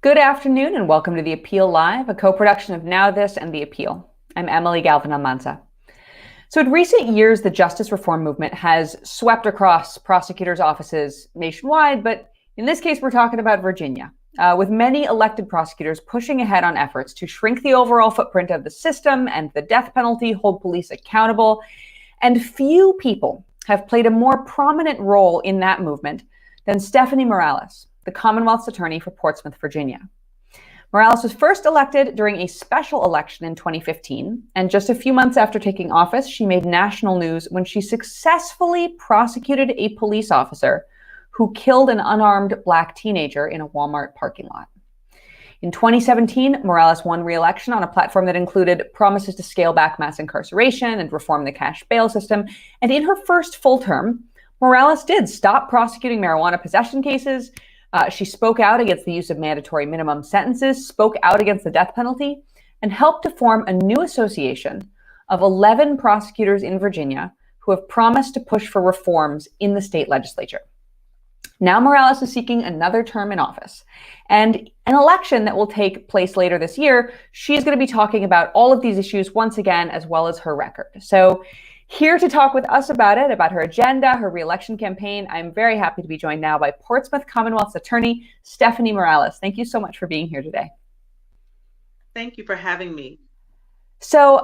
Good afternoon and welcome to The Appeal Live, a co-production of Now This and The Appeal. I'm Emily Galvin-Almanza. So in recent years, the justice reform movement has swept across prosecutors' offices nationwide, but in this case, we're talking about Virginia, with many elected prosecutors pushing ahead on efforts to shrink the overall footprint of the system and the death penalty, hold police accountable. And few people have played a more prominent role in that movement than Stephanie Morales, the Commonwealth's attorney for Portsmouth, Virginia. Morales was first elected during a special election in 2015, and just a few months after taking office, she made national news when she successfully prosecuted a police officer who killed an unarmed Black teenager in a Walmart parking lot. In 2017, Morales won re-election on a platform that included promises to scale back mass incarceration and reform the cash bail system, and in her first full term, Morales did stop prosecuting marijuana possession cases. She spoke out against the use of mandatory minimum sentences, spoke out against the death penalty, and helped to form a new association of 11 prosecutors in Virginia who have promised to push for reforms in the state legislature. Now Morales is seeking another term in office. And an election that will take place later this year, she's going to be talking about all of these issues once again, as well as her record. So here to talk with us about it, about her agenda, her re-election campaign, I'm very happy to be joined now by Portsmouth Commonwealth's attorney, Stephanie Morales. Thank you so much for being here today. Thank you for having me. So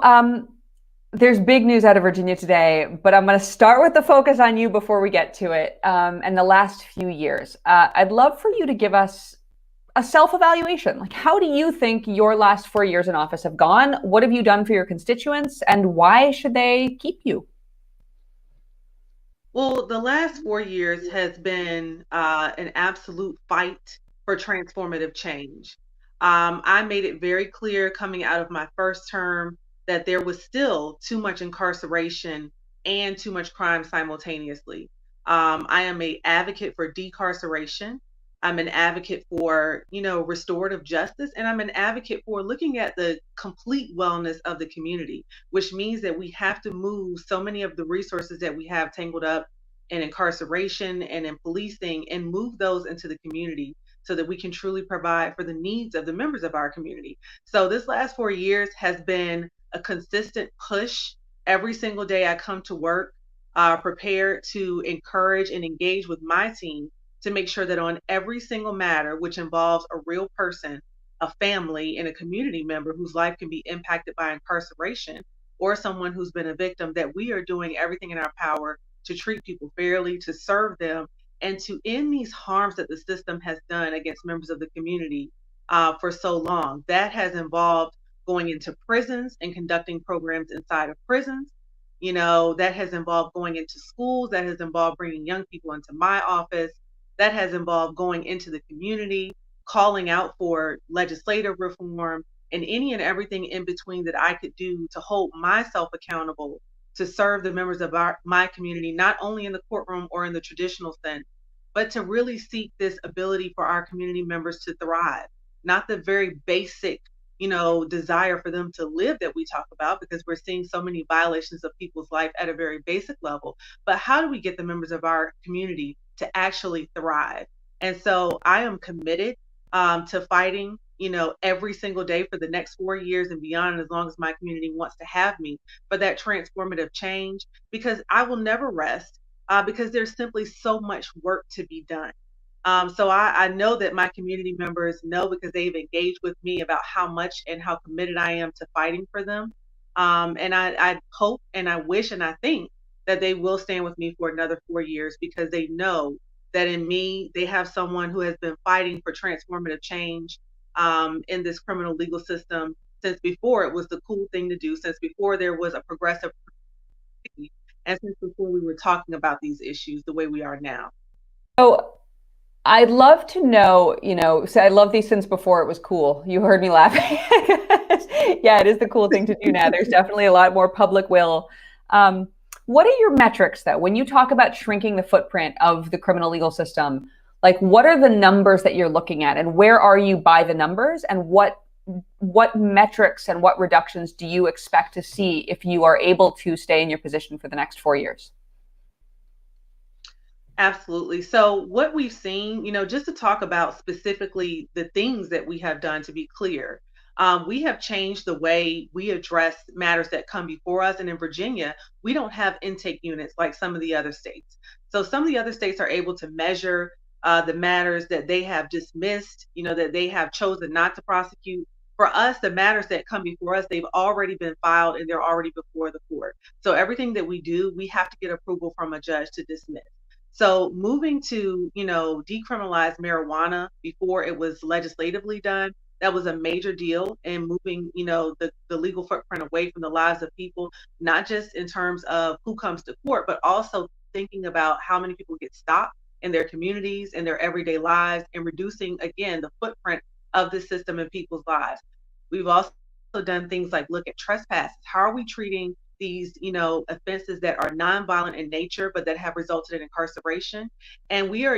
there's big news out of Virginia today, but I'm going to start with the focus on you before we get to it and the last few years. I'd love for you to give us a self-evaluation. Like, how do you think your last 4 years in office have gone? What have you done for your constituents, and why should they keep you? Well, the last 4 years has been an absolute fight for transformative change. I made it very clear coming out of my first term that there was still too much incarceration and too much crime simultaneously. I am an advocate for decarceration. I'm an advocate for, restorative justice, and I'm an advocate for looking at the complete wellness of the community, which means that we have to move so many of the resources that we have tangled up in incarceration and in policing and move those into the community so that we can truly provide for the needs of the members of our community. So this last 4 years has been a consistent push. Every single day I come to work prepared to encourage and engage with my team to make sure that on every single matter, which involves a real person, a family, and a community member whose life can be impacted by incarceration, or someone who's been a victim, that we are doing everything in our power to treat people fairly, to serve them, and to end these harms that the system has done against members of the community for so long. That has involved going into prisons and conducting programs inside of prisons. That has involved going into schools, that has involved bringing young people into my office, that has involved going into the community, calling out for legislative reform, and any and everything in between that I could do to hold myself accountable to serve the members of my community, not only in the courtroom or in the traditional sense, but to really seek this ability for our community members to thrive, not the very basic desire for them to live that we talk about, because we're seeing so many violations of people's life at a very basic level. But how do we get the members of our community to actually thrive? And so I am committed to fighting, every single day for the next 4 years and beyond, and as long as my community wants to have me, for that transformative change, because I will never rest because there's simply so much work to be done. So I know that my community members know, because they've engaged with me about how much and how committed I am to fighting for them. And I hope and I wish and I think that they will stand with me for another 4 years, because they know that in me, they have someone who has been fighting for transformative change in this criminal legal system since before it was the cool thing to do, since before there was a progressive, and since before we were talking about these issues the way we are now. So I'd love to know, so I love these since before it was cool. You heard me laughing. Yeah, it is the cool thing to do now. There's definitely a lot more public will. What are your metrics, though, when you talk about shrinking the footprint of the criminal legal system? Like, what are the numbers that you're looking at, and where are you by the numbers, and what metrics and what reductions do you expect to see if you are able to stay in your position for the next 4 years? Absolutely. So, what we've seen, just to talk about specifically the things that we have done to be clear, we have changed the way we address matters that come before us. And in Virginia, we don't have intake units like some of the other states. So, some of the other states are able to measure the matters that they have dismissed, that they have chosen not to prosecute. For us, the matters that come before us, they've already been filed and they're already before the court. So, everything that we do, we have to get approval from a judge to dismiss. So moving to, decriminalize marijuana before it was legislatively done, that was a major deal in moving, the legal footprint away from the lives of people, not just in terms of who comes to court, but also thinking about how many people get stopped in their communities and their everyday lives and reducing, again, the footprint of the system in people's lives. We've also done things like look at trespasses. How are we treating these, offenses that are nonviolent in nature, but that have resulted in incarceration? And we are,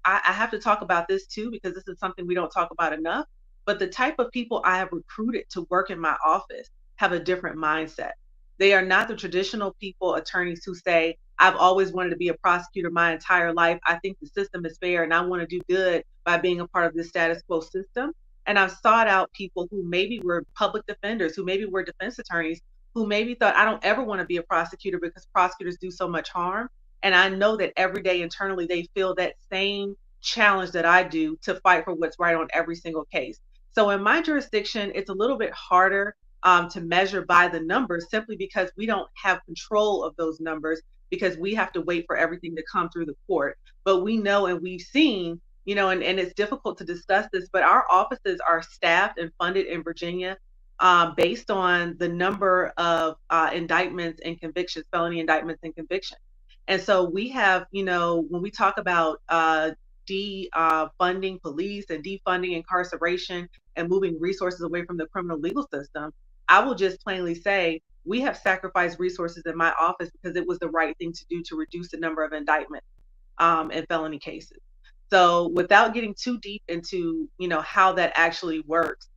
I have to talk about this too, because this is something we don't talk about enough. But the type of people I have recruited to work in my office have a different mindset. They are not the traditional people, attorneys who say, I've always wanted to be a prosecutor my entire life. I think the system is fair and I want to do good by being a part of the status quo system. And I've sought out people who maybe were public defenders, who maybe were defense attorneys, who maybe thought, I don't ever want to be a prosecutor because prosecutors do so much harm. And I know that every day internally they feel that same challenge that I do to fight for what's right on every single case. So in my jurisdiction, it's a little bit harder to measure by the numbers simply because we don't have control of those numbers because we have to wait for everything to come through the court. But we know and we've seen, and it's difficult to discuss this, but our offices are staffed and funded in Virginia based on the number of indictments and convictions, felony indictments and convictions. And so we have, when we talk about defunding police and defunding incarceration and moving resources away from the criminal legal system, I will just plainly say we have sacrificed resources in my office because it was the right thing to do to reduce the number of indictments and felony cases. So without getting too deep into, how that actually works,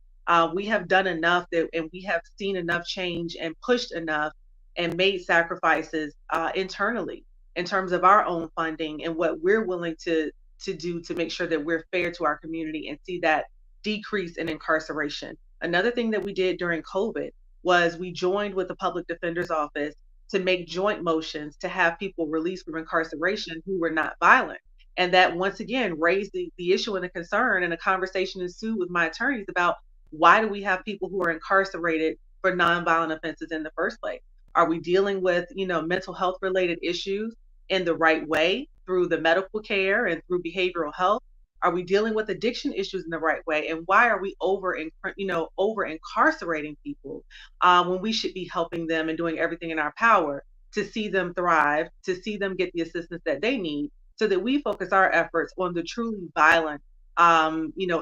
we have done enough that, and we have seen enough change and pushed enough and made sacrifices internally in terms of our own funding and what we're willing to do to make sure that we're fair to our community and see that decrease in incarceration. Another thing that we did during COVID was we joined with the public defender's office to make joint motions to have people released from incarceration who were not violent. And that once again raised the issue and a concern, and a conversation ensued with my attorneys about why do we have people who are incarcerated for nonviolent offenses in the first place? Are we dealing with, mental health related issues in the right way through the medical care and through behavioral health? Are we dealing with addiction issues in the right way? And why are we over incarcerating people when we should be helping them and doing everything in our power to see them thrive, to see them get the assistance that they need, so that we focus our efforts on the truly violent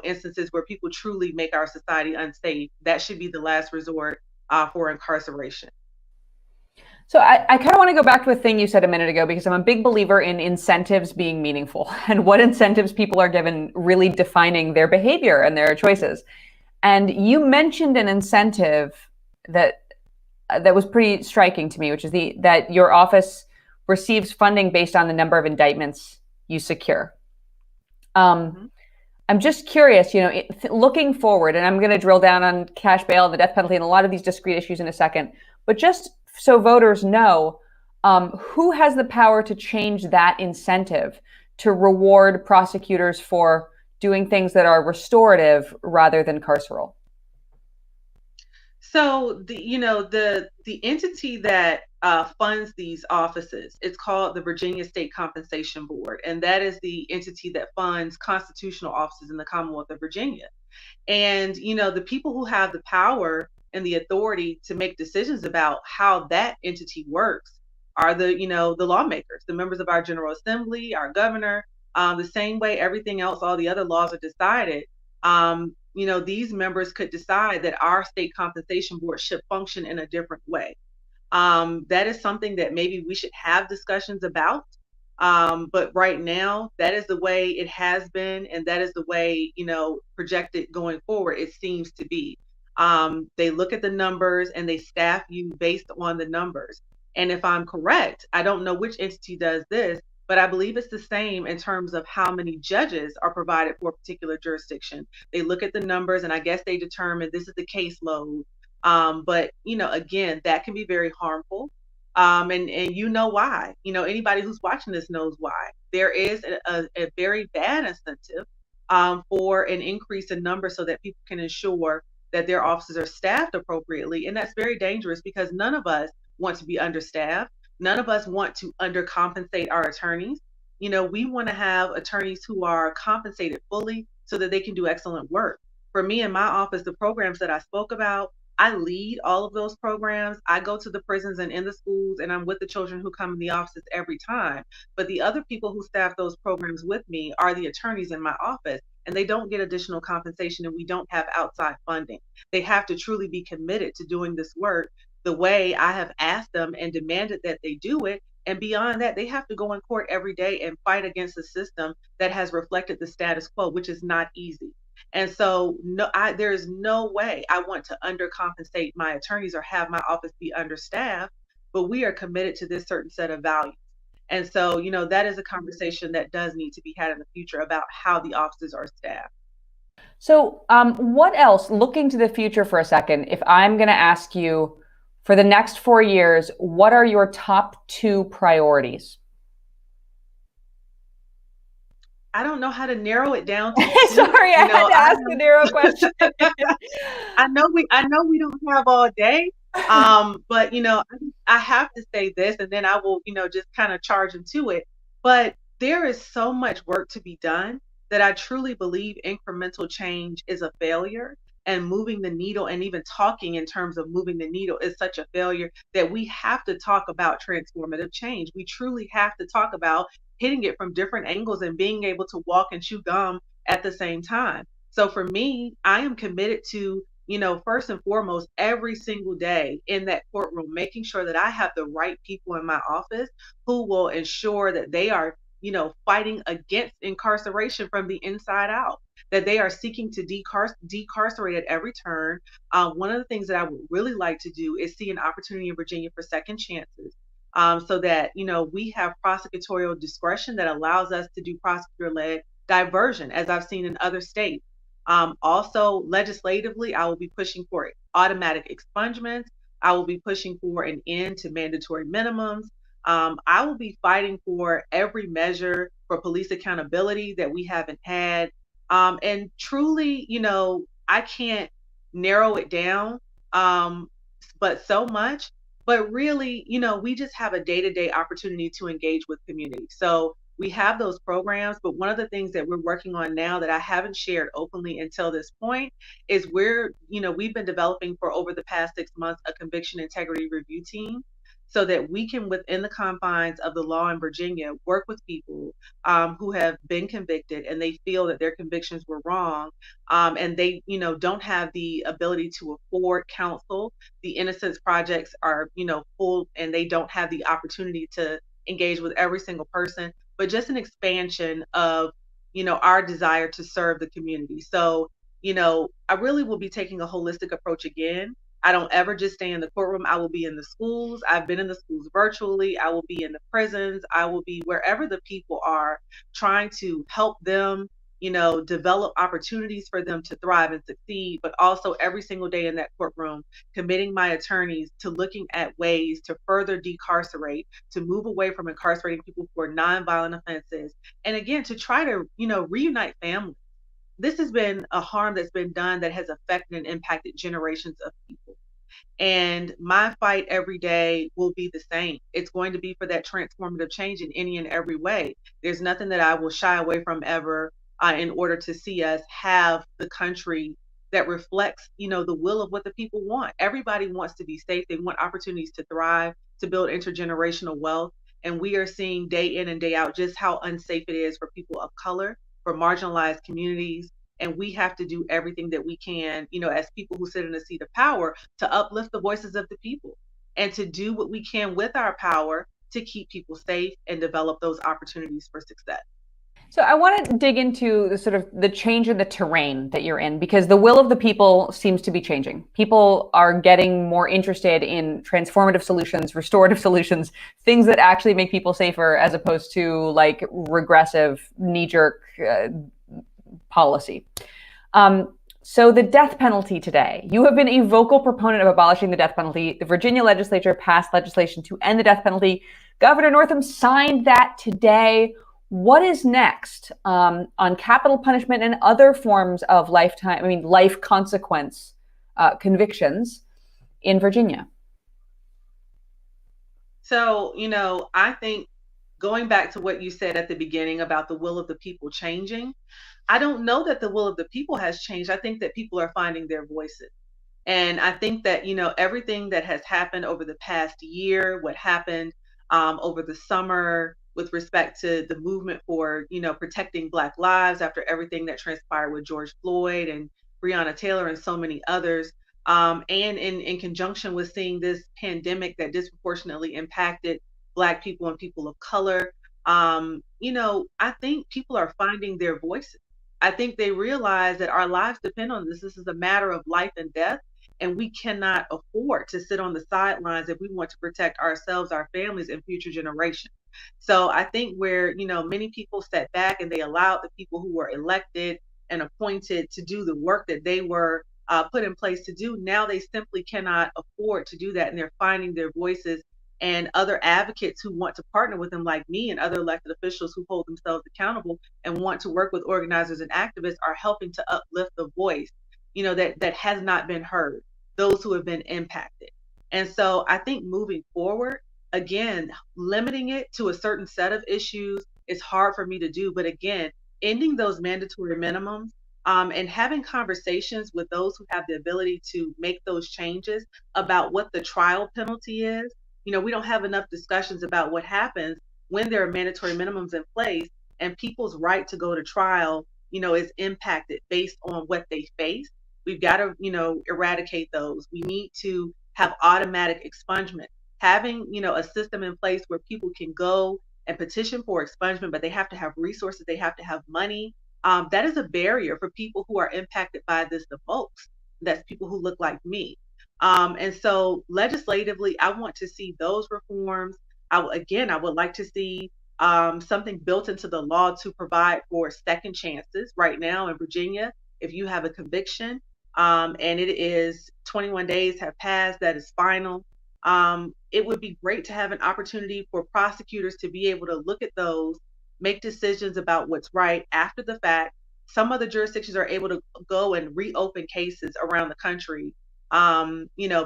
instances where people truly make our society unsafe. That should be the last resort for incarceration. So I kind of want to go back to a thing you said a minute ago, because I'm a big believer in incentives being meaningful and what incentives people are given really defining their behavior and their choices. And you mentioned an incentive that was pretty striking to me, which is that your office receives funding based on the number of indictments you secure. I'm just curious, looking forward, and I'm going to drill down on cash bail and the death penalty and a lot of these discrete issues in a second, but just so voters know, who has the power to change that incentive to reward prosecutors for doing things that are restorative rather than carceral? So the entity that funds these offices, it's called the Virginia State Compensation Board, and that is the entity that funds constitutional offices in the Commonwealth of Virginia. And the people who have the power and the authority to make decisions about how that entity works are the lawmakers, the members of our General Assembly, our governor. The same way everything else, all the other laws are decided. These members could decide that our state compensation board should function in a different way. That is something that maybe we should have discussions about. But right now, that is the way it has been, and that is the way, projected going forward, it seems to be. They look at the numbers and they staff you based on the numbers. And if I'm correct, I don't know which entity does this, But I believe it's the same in terms of how many judges are provided for a particular jurisdiction. They look at the numbers and I guess they determine this is the caseload. But again, that can be very harmful. And you know why. Anybody who's watching this knows why. There is a very bad incentive for an increase in numbers so that people can ensure that their offices are staffed appropriately. And that's very dangerous because none of us want to be understaffed. None of us want to undercompensate our attorneys. We want to have attorneys who are compensated fully so that they can do excellent work. For me in my office, the programs that I spoke about, I lead all of those programs. I go to the prisons and in the schools, and I'm with the children who come in the offices every time. But the other people who staff those programs with me are the attorneys in my office, and they don't get additional compensation, and we don't have outside funding. They have to truly be committed to doing this work the way I have asked them and demanded that they do it. And beyond that, they have to go in court every day and fight against a system that has reflected the status quo, which is not easy. And so there is no way I want to undercompensate my attorneys or have my office be understaffed, but we are committed to this certain set of values. And so, that is a conversation that does need to be had in the future about how the offices are staffed. So, what else, looking to the future for a second, if I'm going to ask you for the next 4 years, what are your top 2 priorities? I don't know how to narrow it down to Sorry, I had to ask a narrow question. I know we don't have all day. But I have to say this and then I will, just kind of charge into it. But there is so much work to be done that I truly believe incremental change is a failure, and moving the needle and even talking in terms of moving the needle is such a failure that we have to talk about transformative change. We truly have to talk about hitting it from different angles and being able to walk and chew gum at the same time. So for me, I am committed to, first and foremost, every single day in that courtroom, making sure that I have the right people in my office who will ensure that they are, fighting against incarceration from the inside out, that they are seeking to decarcerate at every turn. One of the things that I would really like to do is see an opportunity in Virginia for second chances. So that we have prosecutorial discretion that allows us to do prosecutor-led diversion, as I've seen in other states. Also, legislatively, I will be pushing for automatic expungements. I will be pushing for an end to mandatory minimums. I will be fighting for every measure for police accountability that we haven't had. And truly, I can't narrow it down, but so much. But really, we just have a day-to-day opportunity to engage with community. So we have those programs, but one of the things that we're working on now that I haven't shared openly until this point is we've been developing for over the past 6 months a conviction integrity review team so that we can, within the confines of the law in Virginia, work with people who have been convicted and they feel that their convictions were wrong, and they, don't have the ability to afford counsel. The Innocence Projects are, full, and they don't have the opportunity to engage with every single person, but just an expansion of, our desire to serve the community. So, I really will be taking a holistic approach again. I don't ever just stay in the courtroom. I will be in the schools. I've been in the schools virtually. I will be in the prisons. I will be wherever the people are, trying to help them, develop opportunities for them to thrive and succeed, but also every single day in that courtroom, committing my attorneys to looking at ways to further decarcerate, to move away from incarcerating people for nonviolent offenses, and again, to try to, reunite families. This has been a harm that's been done that has affected and impacted generations of people. And my fight every day will be the same. It's going to be for that transformative change in any and every way. There's nothing that I will shy away from ever in order to see us have the country that reflects, the will of what the people want. Everybody wants to be safe. They want opportunities to thrive, to build intergenerational wealth. And we are seeing day in and day out just how unsafe it is for people of color, for marginalized communities. And we have to do everything that we can, as people who sit in a seat of power, to uplift the voices of the people and to do what we can with our power to keep people safe and develop those opportunities for success. So I want to dig into the sort of the change in the terrain that you're in, because the will of the people seems to be changing. People are getting more interested in transformative solutions, restorative solutions, things that actually make people safer, as opposed to like regressive, knee-jerk policy. So the death penalty today, you have been a vocal proponent of abolishing the death penalty. The Virginia legislature passed legislation to end the death penalty. Governor Northam signed that today. What is next on capital punishment and other forms of life consequence convictions in Virginia? So, I think going back to what you said at the beginning about the will of the people changing, I don't know that the will of the people has changed. I think that people are finding their voices. And I think that, everything that has happened over the past year, what happened over the summer with respect to the movement for, protecting Black lives after everything that transpired with George Floyd and Breonna Taylor and so many others, and in conjunction with seeing this pandemic that disproportionately impacted Black people and people of color, I think people are finding their voices. I think they realize that our lives depend on this. This is a matter of life and death, and we cannot afford to sit on the sidelines if we want to protect ourselves, our families, and future generations. So I think where, many people sat back and they allowed the people who were elected and appointed to do the work that they were put in place to do, now they simply cannot afford to do that. And they're finding their voices, and other advocates who want to partner with them, like me and other elected officials who hold themselves accountable and want to work with organizers and activists, are helping to uplift the voice, that has not been heard, those who have been impacted. And so I think moving forward, again, limiting it to a certain set of issues is hard for me to do. But again, ending those mandatory minimums, and having conversations with those who have the ability to make those changes about what the trial penalty is. We don't have enough discussions about what happens when there are mandatory minimums in place and people's right to go to trial, is impacted based on what they face. We've got to, eradicate those. We need to have automatic expungement. Having, a system in place where people can go and petition for expungement, but they have to have resources, they have to have money. That is a barrier for people who are impacted by this the most. That's people who look like me. And so legislatively, I want to see those reforms. I would like to see something built into the law to provide for second chances. Right now in Virginia, if you have a conviction and it is 21 days have passed, that is final. It would be great to have an opportunity for prosecutors to be able to look at those, make decisions about what's right after the fact. Some other jurisdictions are able to go and reopen cases around the country,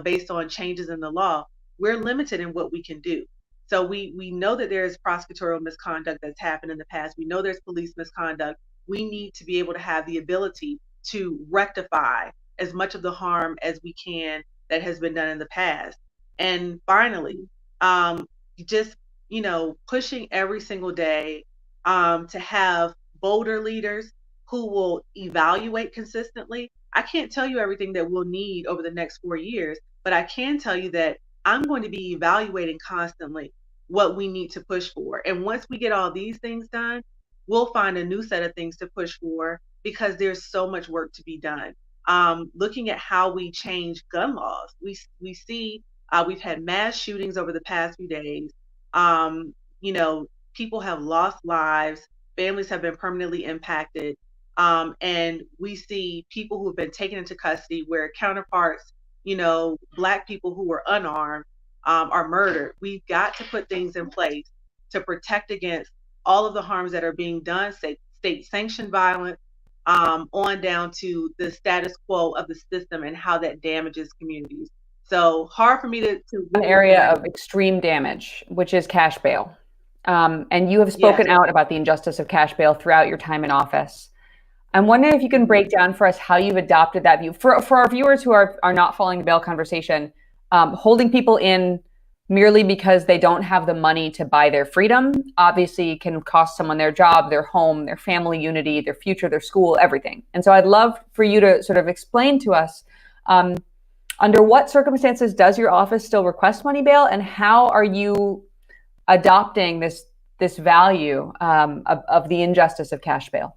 based on changes in the law. We're limited in what we can do. So we know that there is prosecutorial misconduct that's happened in the past. We know there's police misconduct. We need to be able to have the ability to rectify as much of the harm as we can that has been done in the past. And finally, just, pushing every single day to have bolder leaders who will evaluate consistently. I can't tell you everything that we'll need over the next 4 years, but I can tell you that I'm going to be evaluating constantly what we need to push for. And once we get all these things done, we'll find a new set of things to push for, because there's so much work to be done. Looking at how we change gun laws, we see we've had mass shootings over the past few days. People have lost lives, families have been permanently impacted. And we see people who have been taken into custody where counterparts, Black people who were unarmed, are murdered. We've got to put things in place to protect against all of the harms that are being done, state sanctioned violence, on down to the status quo of the system and how that damages communities. So hard for me to an area of extreme damage, which is cash bail. And you have spoken out about the injustice of cash bail throughout your time in office. I'm wondering if you can break down for us how you've adopted that view. For our viewers who are not following the bail conversation, holding people in merely because they don't have the money to buy their freedom obviously can cost someone their job, their home, their family unity, their future, their school, everything. And so I'd love for you to sort of explain to us, under what circumstances does your office still request money bail, and how are you adopting this this value of the injustice of cash bail?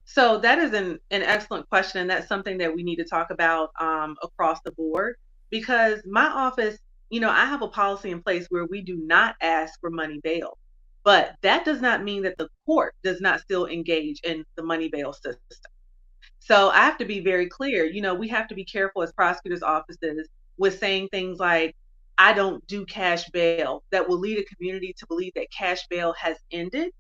So that is an excellent question, and that's something that we need to talk about across the board. Because my office, I have a policy in place where we do not ask for money bail, but that does not mean that the court does not still engage in the money bail system. So I have to be very clear. We have to be careful as prosecutors' offices with saying things like, I don't do cash bail, that will lead a community to believe that cash bail has ended,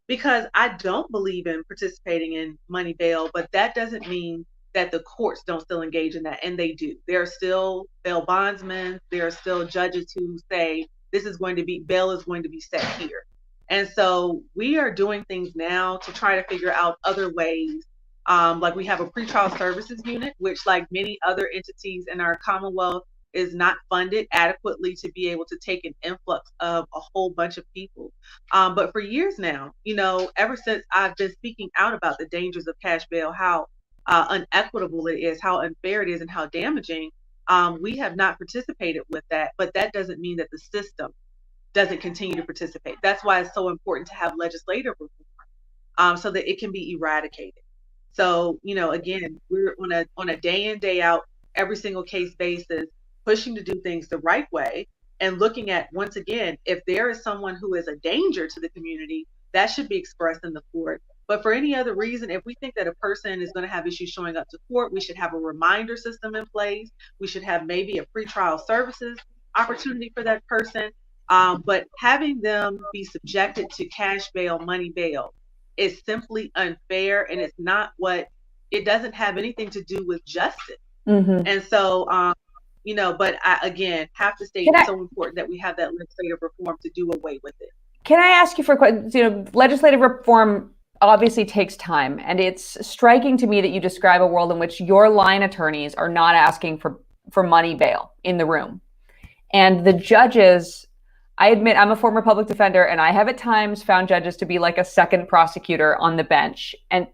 because I don't believe in participating in money bail, but that doesn't mean that the courts don't still engage in that. And they do. There are still bail bondsmen. There are still judges who say bail is going to be set here. And so we are doing things now to try to figure out other ways. Like we have a pretrial services unit, which, like many other entities in our Commonwealth, is not funded adequately to be able to take an influx of a whole bunch of people. But for years now, ever since I've been speaking out about the dangers of cash bail, how unequitable it is, how unfair it is, and how damaging, we have not participated with that. But that doesn't mean that the system doesn't continue to participate. That's why it's so important to have legislative reform, so that it can be eradicated. So, again, we're on a day in, day out, every single case basis, pushing to do things the right way, and looking at, once again, if there is someone who is a danger to the community, that should be expressed in the court. But for any other reason, if we think that a person is going to have issues showing up to court, we should have a reminder system in place. We should have maybe a pretrial services opportunity for that person. But having them be subjected to cash bail, money bail, is simply unfair, and it doesn't have anything to do with justice. Mm-hmm. And so, but I, again, have to state it's so important that we have that legislative reform to do away with it. Can I ask you for a question? Legislative reform obviously takes time, and it's striking to me that you describe a world in which your line attorneys are not asking for money bail in the room. And the judges, I admit I'm a former public defender, and I have at times found judges to be like a second prosecutor on the bench. And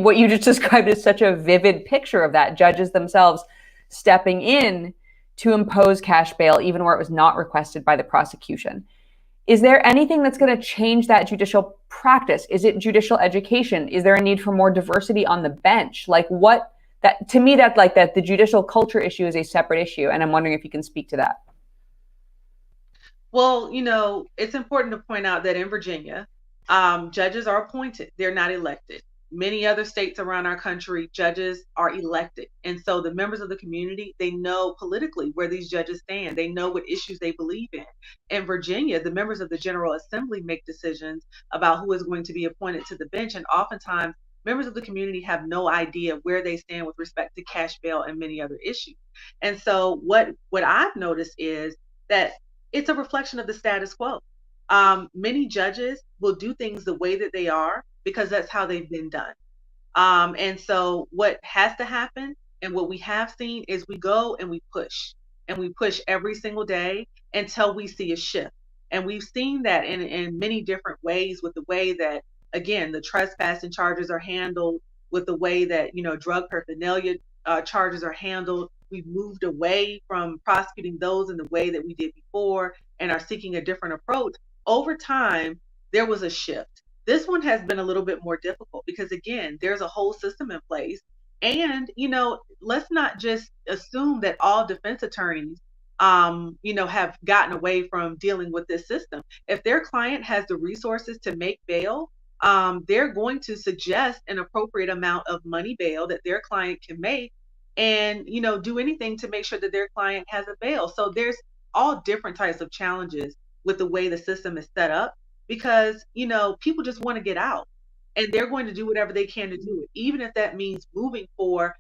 what you just described is such a vivid picture of that. Judges themselves stepping in to impose cash bail, even where it was not requested by the prosecution. Is there anything that's going to change that judicial practice? Is it judicial education? Is there a need for more diversity on the bench? To me, the judicial culture issue is a separate issue. And I'm wondering if you can speak to that. Well, it's important to point out that in Virginia, judges are appointed. They're not elected. Many other states around our country, judges are elected. And so the members of the community, they know politically where these judges stand. They know what issues they believe in. In Virginia, the members of the General Assembly make decisions about who is going to be appointed to the bench. And oftentimes, members of the community have no idea where they stand with respect to cash bail and many other issues. And so what I've noticed is that it's a reflection of the status quo. Many judges will do things the way that they are because that's how they've been done. And so what has to happen, and what we have seen, is we go and we push every single day until we see a shift. And we've seen that in many different ways, with the way that, again, the trespassing charges are handled, with the way that, drug paraphernalia charges are handled. We've moved away from prosecuting those in the way that we did before and are seeking a different approach. Over time, there was a shift. This one has been a little bit more difficult because, again, there's a whole system in place. And, let's not just assume that all defense attorneys, have gotten away from dealing with this system. If their client has the resources to make bail, they're going to suggest an appropriate amount of money bail that their client can make, and, do anything to make sure that their client has a bail. So there's all different types of challenges with the way the system is set up, because, people just want to get out, and they're going to do whatever they can to do it, even if that means moving for,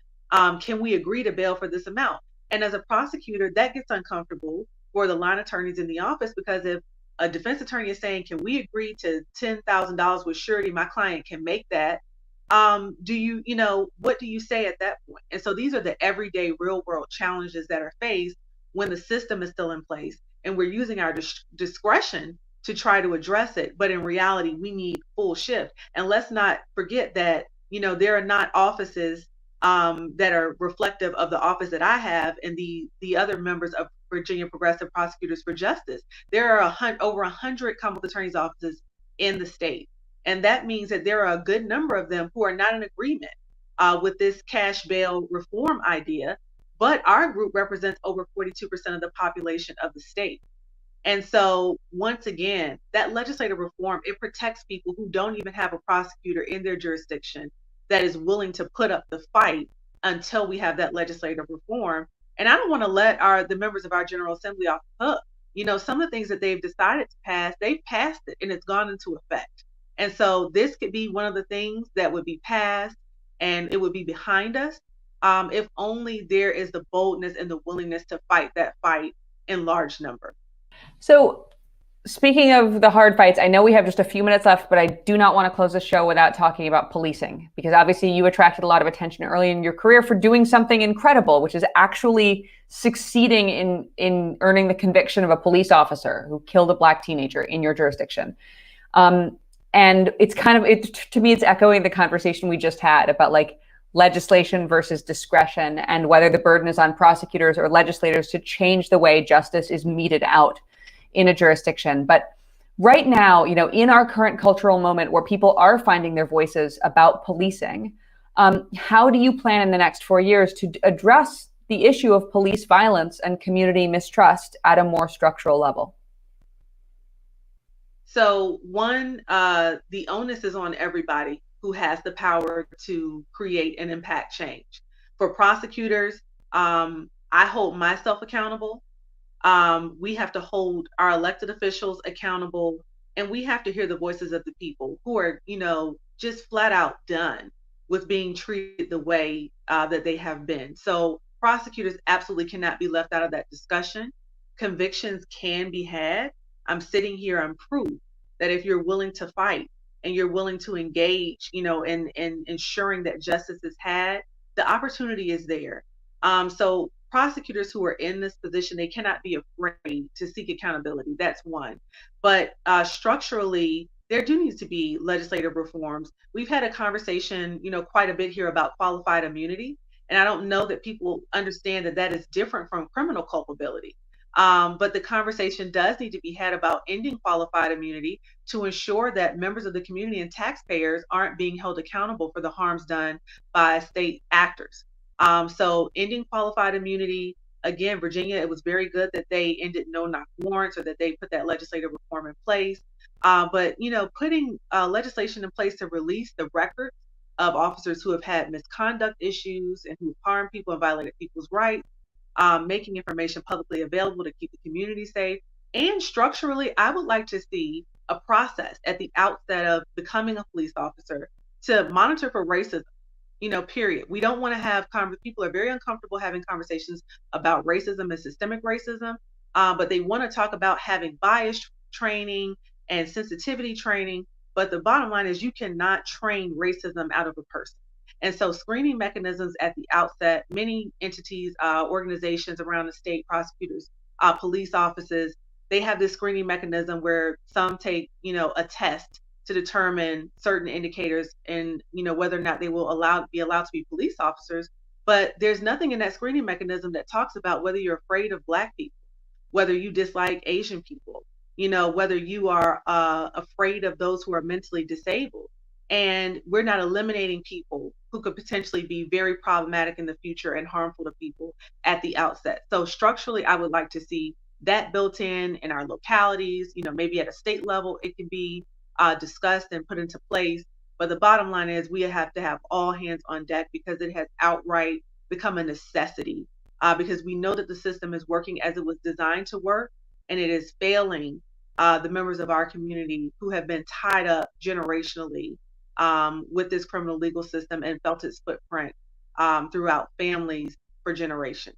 can we agree to bail for this amount? And as a prosecutor, that gets uncomfortable for the line attorneys in the office, because if a defense attorney is saying, can we agree to $10,000 with surety, my client can make that, what do you say at that point? And so these are the everyday real world challenges that are faced when the system is still in place, and we're using our discretion to try to address it. But in reality, we need full shift. And let's not forget that, there are not offices that are reflective of the office that I have and the other members of Virginia Progressive Prosecutors for Justice. There are over 100 Commonwealth attorneys' offices in the state. And that means that there are a good number of them who are not in agreement with this cash bail reform idea. But our group represents over 42% of the population of the state. And so, once again, that legislative reform, it protects people who don't even have a prosecutor in their jurisdiction that is willing to put up the fight until we have that legislative reform. And I don't want to let the members of our General Assembly off the hook. You know, some of the things that they've decided to pass, they've passed it and it's gone into effect. And so this could be one of the things that would be passed and it would be behind us if only there is the boldness and the willingness to fight that fight in large numbers. So speaking of the hard fights, I know we have just a few minutes left, but I do not want to close the show without talking about policing, because obviously you attracted a lot of attention early in your career for doing something incredible, which is actually succeeding in earning the conviction of a police officer who killed a Black teenager in your jurisdiction. And it's to me, it's echoing the conversation we just had about like legislation versus discretion and whether the burden is on prosecutors or legislators to change the way justice is meted out in a jurisdiction. But right now, you know, in our current cultural moment where people are finding their voices about policing, how do you plan in the next 4 years to address the issue of police violence and community mistrust at a more structural level? So one, the onus is on everybody who has the power to create and impact change. For prosecutors, I hold myself accountable. We have to hold our elected officials accountable, and we have to hear the voices of the people who are, you know, just flat out done with being treated the way that they have been. So prosecutors absolutely cannot be left out of that discussion. Convictions can be had. I'm sitting here, I'm proof that if you're willing to fight and you're willing to engage, you know, in ensuring that justice is had, the opportunity is there. So prosecutors who are in this position, they cannot be afraid to seek accountability. That's one. But structurally, there do need to be legislative reforms. We've had a conversation, you know, quite a bit here about qualified immunity. And I don't know that people understand that that is different from criminal culpability. But the conversation does need to be had about ending qualified immunity to ensure that members of the community and taxpayers aren't being held accountable for the harms done by state actors. So ending qualified immunity, again, Virginia, it was very good that they ended no-knock warrants or that they put that legislative reform in place. But, you know, putting legislation in place to release the records of officers who have had misconduct issues and who harmed people and violated people's rights, making information publicly available to keep the community safe. And structurally, I would like to see a process at the outset of becoming a police officer to monitor for racism. You know, period. We don't want to have people are very uncomfortable having conversations about racism and systemic racism, but they want to talk about having bias training and sensitivity training. But the bottom line is you cannot train racism out of a person. And so screening mechanisms at the outset, many entities, organizations around the state, prosecutors, police offices, they have this screening mechanism where some take, you know, a test to determine certain indicators and, you know, whether or not they will be allowed to be police officers. But there's nothing in that screening mechanism that talks about whether you're afraid of Black people, whether you dislike Asian people, you know, whether you are afraid of those who are mentally disabled. And we're not eliminating people who could potentially be very problematic in the future and harmful to people at the outset. So structurally, I would like to see that built in our localities, you know, maybe at a state level, it can be discussed and put into place. But the bottom line is we have to have all hands on deck because it has outright become a necessity because we know that the system is working as it was designed to work, and it is failing the members of our community who have been tied up generationally with this criminal legal system and felt its footprint throughout families for generations.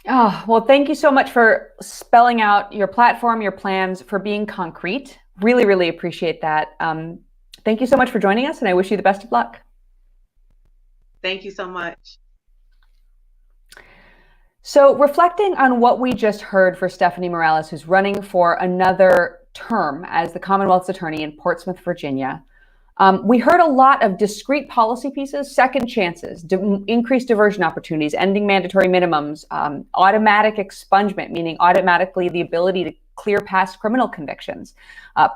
Oh, well, thank you so much for spelling out your platform, your plans, for being concrete. Really, really appreciate that. Thank you so much for joining us, and I wish you the best of luck. Thank you so much. So reflecting on what we just heard for Stephanie Morales, who's running for another term as the Commonwealth's attorney in Portsmouth, Virginia, We heard a lot of discrete policy pieces, second chances, increased diversion opportunities, ending mandatory minimums, automatic expungement, meaning automatically the ability to clear past criminal convictions,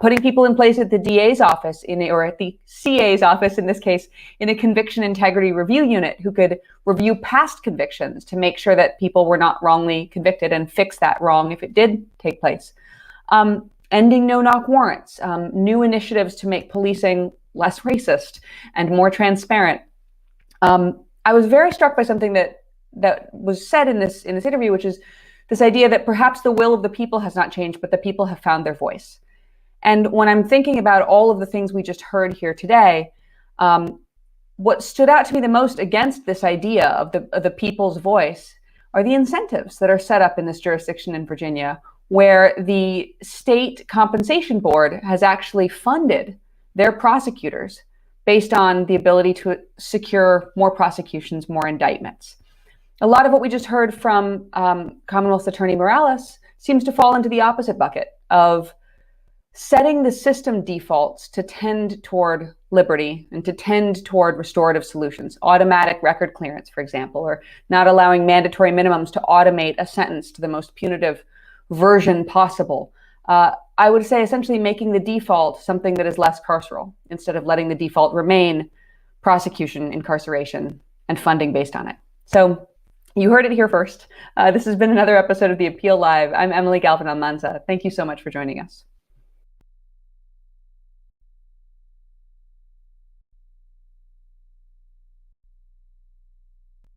putting people in place at the DA's office or at the CA's office, in this case, in a conviction integrity review unit who could review past convictions to make sure that people were not wrongly convicted and fix that wrong if it did take place. Ending no-knock warrants, new initiatives to make policing less racist and more transparent. I was very struck by something that was said in this interview, which is this idea that perhaps the will of the people has not changed, but the people have found their voice. And when I'm thinking about all of the things we just heard here today, what stood out to me the most against this idea of the people's voice are the incentives that are set up in this jurisdiction in Virginia, where the state compensation board has actually funded their prosecutors based on the ability to secure more prosecutions, more indictments. A lot of what we just heard from Commonwealth's Attorney Morales seems to fall into the opposite bucket of setting the system defaults to tend toward liberty and to tend toward restorative solutions, automatic record clearance, for example, or not allowing mandatory minimums to automate a sentence to the most punitive version possible. I would say essentially making the default something that is less carceral instead of letting the default remain prosecution, incarceration, and funding based on it. So you heard it here first. This has been another episode of The Appeal Live. I'm Emily Galvin-Almanza. Thank you so much for joining us.